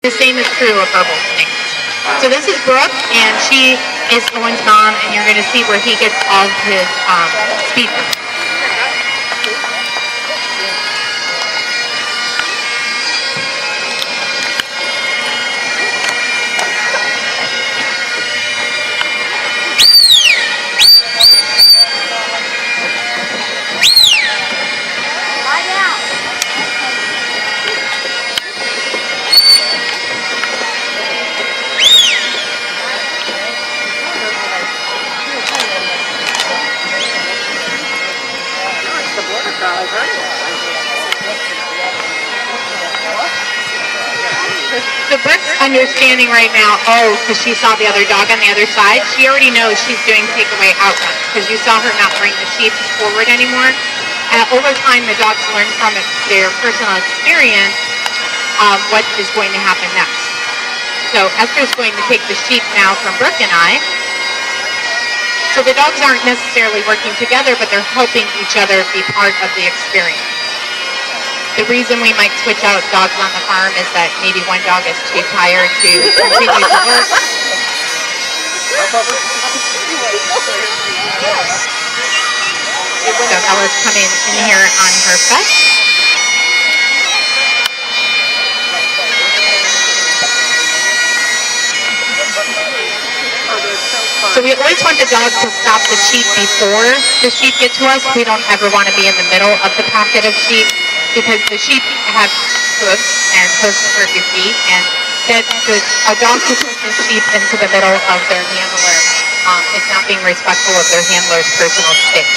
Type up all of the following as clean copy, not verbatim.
The same is true of verbal things. So this is Brooke, and she is Owen's mom, and you're going to see where he gets all of his speed from. So Brooke's understanding right now, because she saw the other dog on the other side, she already knows she's doing takeaway outruns, because you saw her not bring the sheep forward anymore. Over time, the dogs learn from their personal experience what is going to happen next. So Esther's going to take the sheep now from Brooke and I. So the dogs aren't necessarily working together, but they're helping each other be part of the experience. The reason we might switch out dogs on the farm is that maybe one dog is too tired to continue to work. So Ella's coming in here on her fetch. So we always want the dog to stop the sheep before the sheep get to us. We don't ever want to be in the middle of the packet of sheep, because the sheep have hooves, and hooves hurt your feet, and that a dog who pushes sheep into the middle of their handler is not being respectful of their handler's personal space.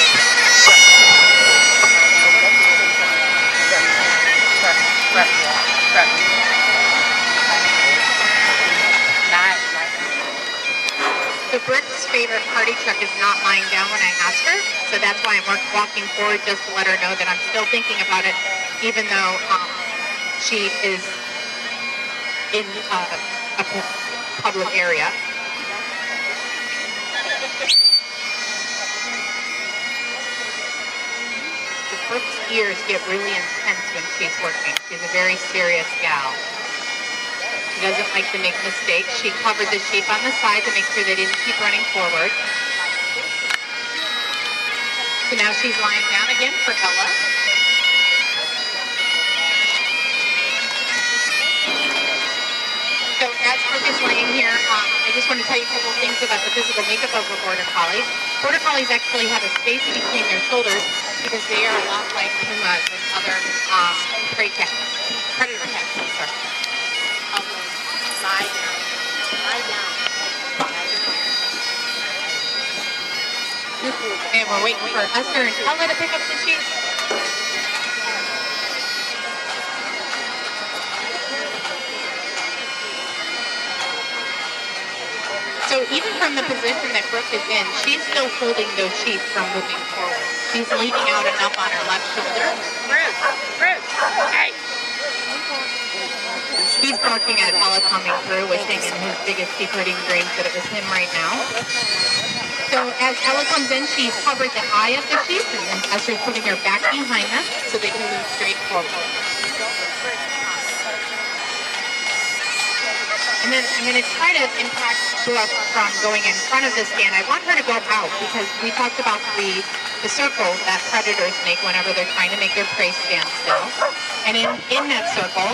So Brooke's favorite party truck is not lying down when I ask her, so that's why I'm walking forward just to let her know that I'm still thinking about it, even though she is in a public area. So Brooke's ears get really intense when she's working. She's a very serious gal. She doesn't like to make mistakes. She covered the sheep on the side to make sure they didn't keep running forward. So now she's lying down again for Ella. So as Brooke is laying here, I just want to tell you a couple of things about the physical makeup of a Border Collie. Border Collies actually have a space between their shoulders because they are a lot like pumas and other predator cats. Sorry. Lie down. Lie down. And we're waiting for Esther and Ella to pick up the sheep. So even from the position that Brooke is in, she's still holding those sheep from moving forward. She's leaning out enough on her left shoulder. Bruce, hey! He's barking at Ella coming through, wishing in his biggest secreting dreams that it was him right now. So as Ella comes in, she's covered the eye of the sheep, and Esther's putting her back behind them so they can move straight forward. And then I'm going to try to impact Brooke from going in front of the stand. I want her to go out because we talked about the circle that predators make whenever they're trying to make their prey stand still. And in that circle,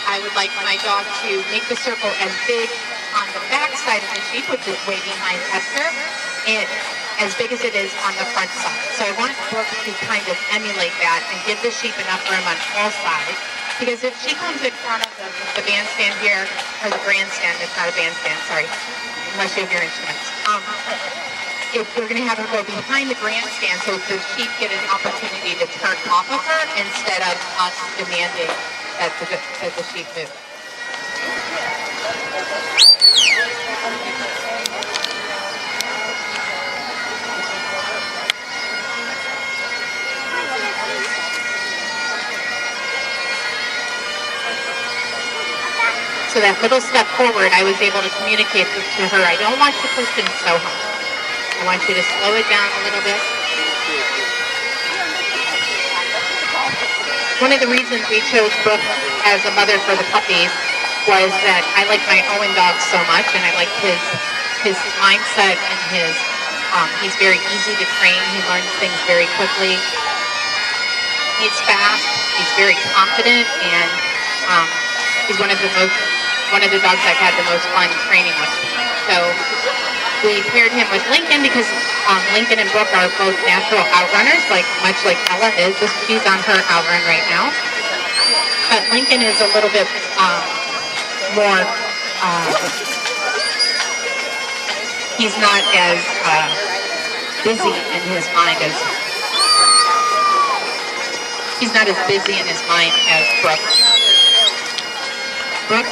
I would like my dog to make the circle as big on the back side of the sheep, which is way behind Esther, and as big as it is on the front side. So I want Brooke to kind of emulate that and give the sheep enough room on all sides. Because if she comes in front of the bandstand here, or the grandstand, it's not a bandstand, sorry, unless you have your instruments. If we're going to have her go behind the grandstand so the sheep get an opportunity to turn off of her instead of us demanding that the sheep move. So that little step forward, I was able to communicate to her, I don't want you pushing so hard. I want you to slow it down a little bit. one of the reasons we chose Brooke as a mother for the puppies was that I like my Owen dog so much, and I like his mindset and he's very easy to train. He learns things very quickly. He's fast. He's very confident, and he's one of the dogs I've had the most fun training with. So we paired him with Lincoln because Lincoln and Brooke are both natural outrunners, much like Ella is. She's on her outrun right now. But Lincoln is a little bit more. He's not as busy in his mind as. He's not as busy in his mind as Brooke. Brooke,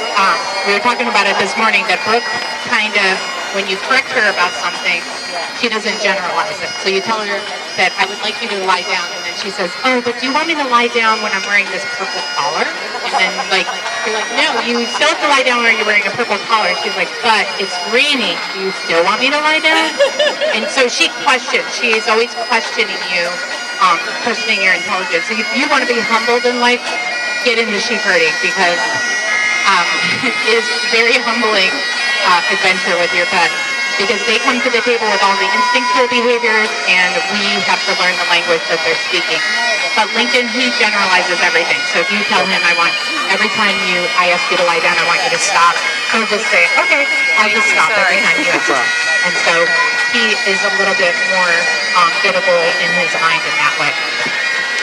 we were talking about it this morning, that Brooke kind of, when you correct her about something, she doesn't generalize it. So you tell her that I would like you to lie down, and then she says, oh, but do you want me to lie down when I'm wearing this purple collar? And then you're like, no, you still have to lie down when you're wearing a purple collar. She's like, but it's raining. Do you still want me to lie down? And so she questions. She is always questioning you, questioning your intelligence. So if you want to be humbled in life, get into sheep herding, because it is very humbling adventure with your pet, because they come to the table with all the instinctual behaviors, and we have to learn the language that they're speaking. But Lincoln, he generalizes everything. So if you tell him, every time I ask you to lie down, I want you to stop, he'll just say, okay, I'll just stop every time you ask. And so he is a little bit more biddable in his mind in that way.